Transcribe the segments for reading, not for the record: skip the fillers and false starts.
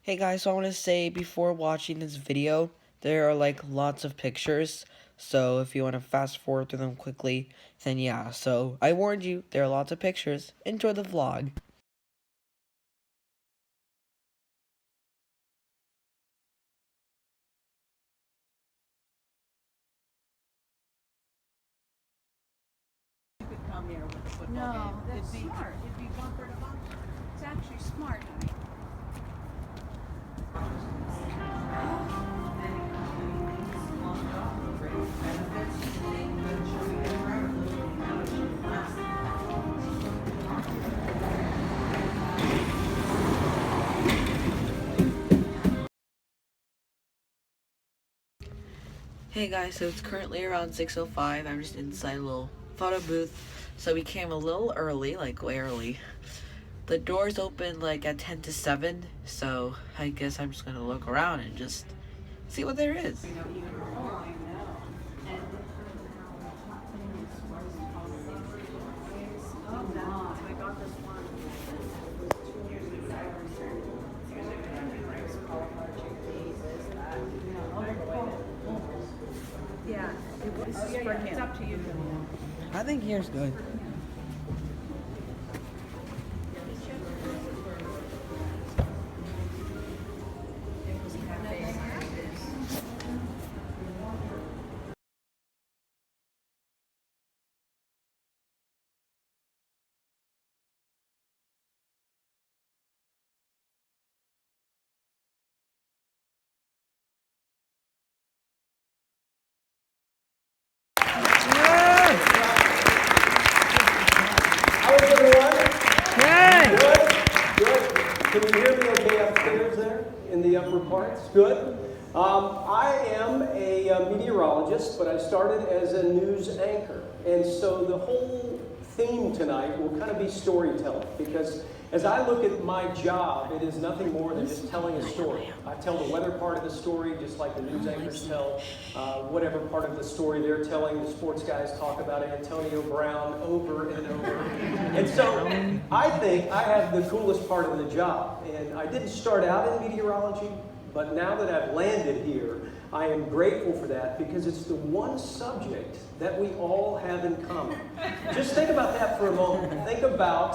Hey guys, so I want to say before watching this video, there are like lots of pictures, so if you want to fast forward through them quickly, then yeah, so I warned you, there are lots of pictures. Enjoy the vlog. No, that's smart. It'd be bumper to bumper. It's actually smart, honey. Hey guys, so it's currently around 6:05. I'm just inside a little photo booth, so we came a little early, like way early. The doors open like at 10 to 7, so I guess I'm just gonna look around and just see what there is. Yeah, it's up to you. I think here's good. How is everyone? Hey! Good. Can you hear me okay upstairs there in the upper parts? Good. I am a meteorologist, but I started as a news anchor. And so the whole theme tonight will kind of be storytelling, because as I look at my job, it is nothing more than just telling a story. I tell the weather part of the story, just like the news anchors tell whatever part of the story they're telling. The sports guys talk about Antonio Brown over and over. And so I think I have the coolest part of the job. And I didn't start out in meteorology, but now that I've landed here, I am grateful for that, because it's the one subject that we all have in common. Just think about that for a moment. Think about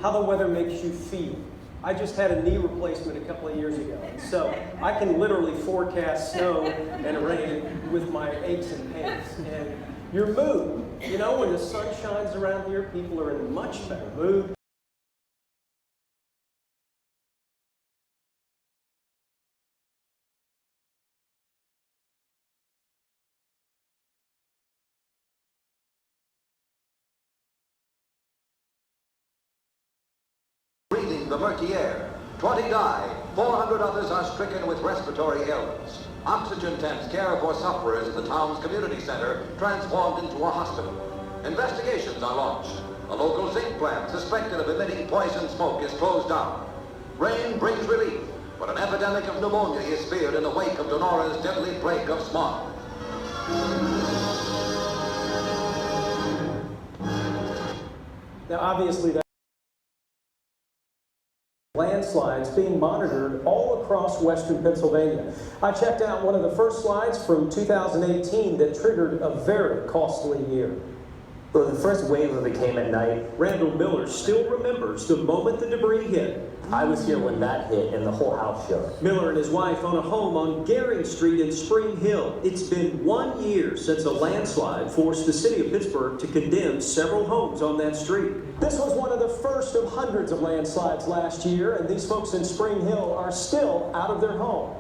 how the weather makes you feel. I just had a knee replacement a couple of years ago, so I can literally forecast snow and rain with my aches and pains. And your mood, you know, when the sun shines around here, people are in a much better mood. Breathing the murky air. 20 die. 400 others are stricken with respiratory ailments. Oxygen tents care for sufferers in the town's community center, transformed into a hospital. Investigations are launched. A local zinc plant suspected of emitting poison smoke is closed down. Rain brings relief, but an epidemic of pneumonia is feared in the wake of Donora's deadly plague of smog. Now, obviously, that landslides being monitored all across western Pennsylvania. I checked out one of the first slides from 2018 that triggered a very costly year. Well, the first wave of it came at night. Randall Miller still remembers the moment the debris hit. I was here when that hit and the whole house shook. Miller and his wife own a home on Gehring Street in Spring Hill. It's been 1 year since a landslide forced the city of Pittsburgh to condemn several homes on that street. This was one of the first of hundreds of landslides last year, and these folks in Spring Hill are still out of their home.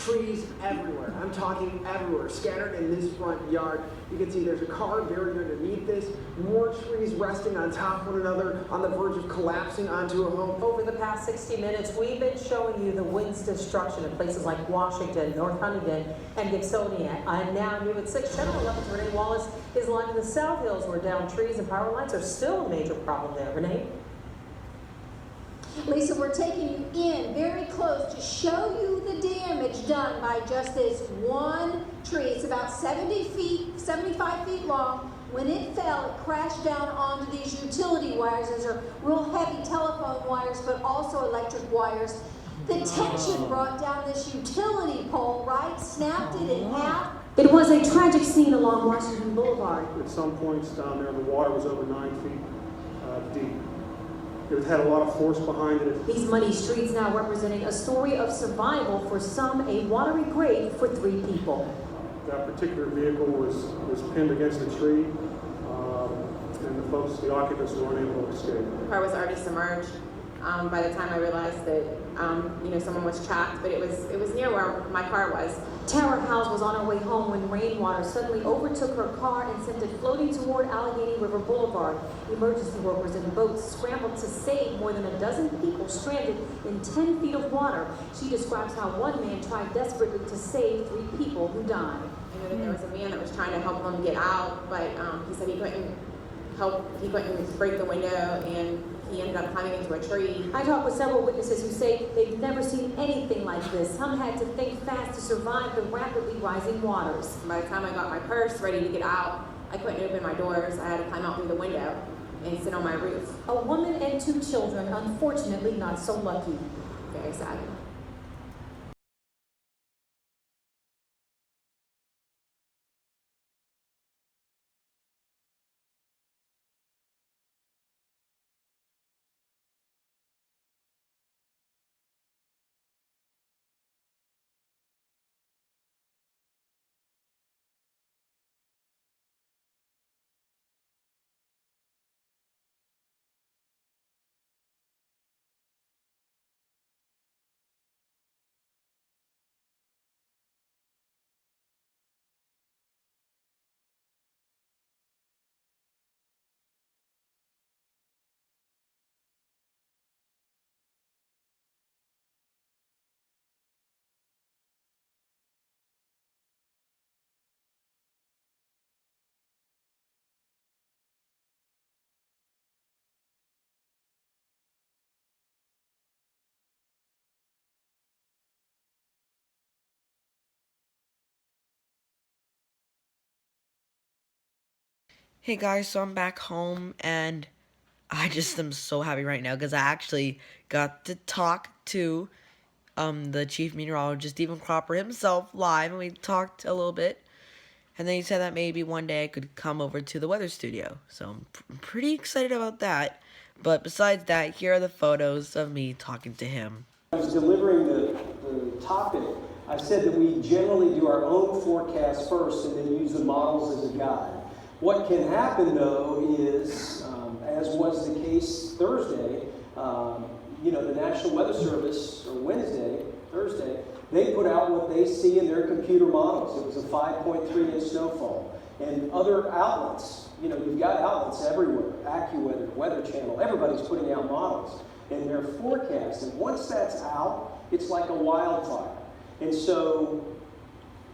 Trees everywhere. I'm talking everywhere, scattered in this front yard. You can see there's a car buried underneath this, more trees resting on top of one another on the verge of collapsing onto a home. Over the past 60 minutes, we've been showing you the wind's destruction in places like Washington, North Huntington, and Gibsonia. I'm now new at 6. Channel 11's Renee Wallace is live in the South Hills, where downed trees and power lines are still a major problem there. Renee? Lisa, we're taking you in very close to show you the damage done by just this one tree. It's about 75 feet long. When it fell, it crashed down onto these utility wires. These are real heavy telephone wires, but also electric wires. The tension brought down this utility pole, right? Snapped it in half. It was a tragic scene along Washington Boulevard. At some points down there, the water was over 9 feet deep. It had a lot of force behind it. These muddy streets now representing a story of survival for some, a watery grave for 3 people. That particular vehicle was pinned against a tree, and the occupants were unable to escape. The car was already submerged. By the time I realized that, someone was trapped, but it was near where my car was. Tara House was on her way home when rainwater suddenly overtook her car and sent it floating toward Allegheny River Boulevard. Emergency workers and boats scrambled to save more than a dozen people stranded in 10 feet of water. She describes how one man tried desperately to save 3 people who died. I know that there was a man that was trying to help them get out, but he said he couldn't break the window, and he ended up climbing into a tree. I talked with several witnesses who say they've never seen anything like this. Some had to think fast to survive the rapidly rising waters. By the time I got my purse ready to get out, I couldn't open my doors. I had to climb out through the window and sit on my roof. A woman and 2 children, unfortunately not so lucky. Very sad. Hey guys, so I'm back home, and I just am so happy right now because I actually got to talk to the Chief Meteorologist Stephen Cropper himself live, and we talked a little bit. And then he said that maybe one day I could come over to the weather studio. So I'm pretty excited about that. But besides that, here are the photos of me talking to him. I was delivering the topic. I said that we generally do our own forecast first and then use the models as a guide. What can happen, though, is, as was the case Thursday, the National Weather Service, or Thursday, they put out what they see in their computer models. It was a 5.3-inch snowfall. And other outlets, you've got outlets everywhere, AccuWeather, Weather Channel, everybody's putting out models in their forecast. And once that's out, it's like a wildfire. And so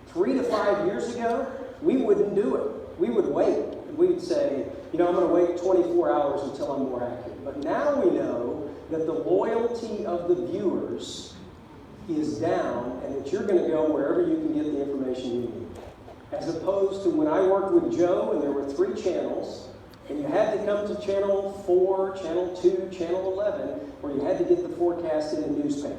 3 to 5 years ago, we wouldn't do it. We would wait. We'd say, I'm going to wait 24 hours until I'm more accurate. But now we know that the loyalty of the viewers is down and that you're going to go wherever you can get the information you need. As opposed to when I worked with Joe and there were 3 channels, and you had to come to channel 4, channel 2, channel 11, where you had to get the forecast in a newspaper.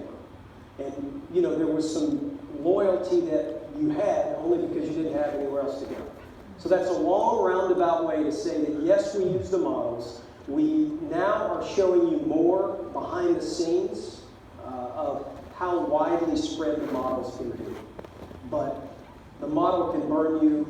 And, there was some loyalty that you had only because you didn't have anywhere else to go. So that's a long roundabout way to say that yes, we use the models. We now are showing you more behind the scenes of how widely spread the models can be. But the model can burn you.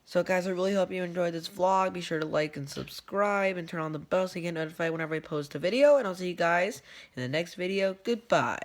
So guys, I really hope you enjoyed this vlog. Be sure to like and subscribe and turn on the bell so you get notified whenever I post a video. And I'll see you guys in the next video. Goodbye.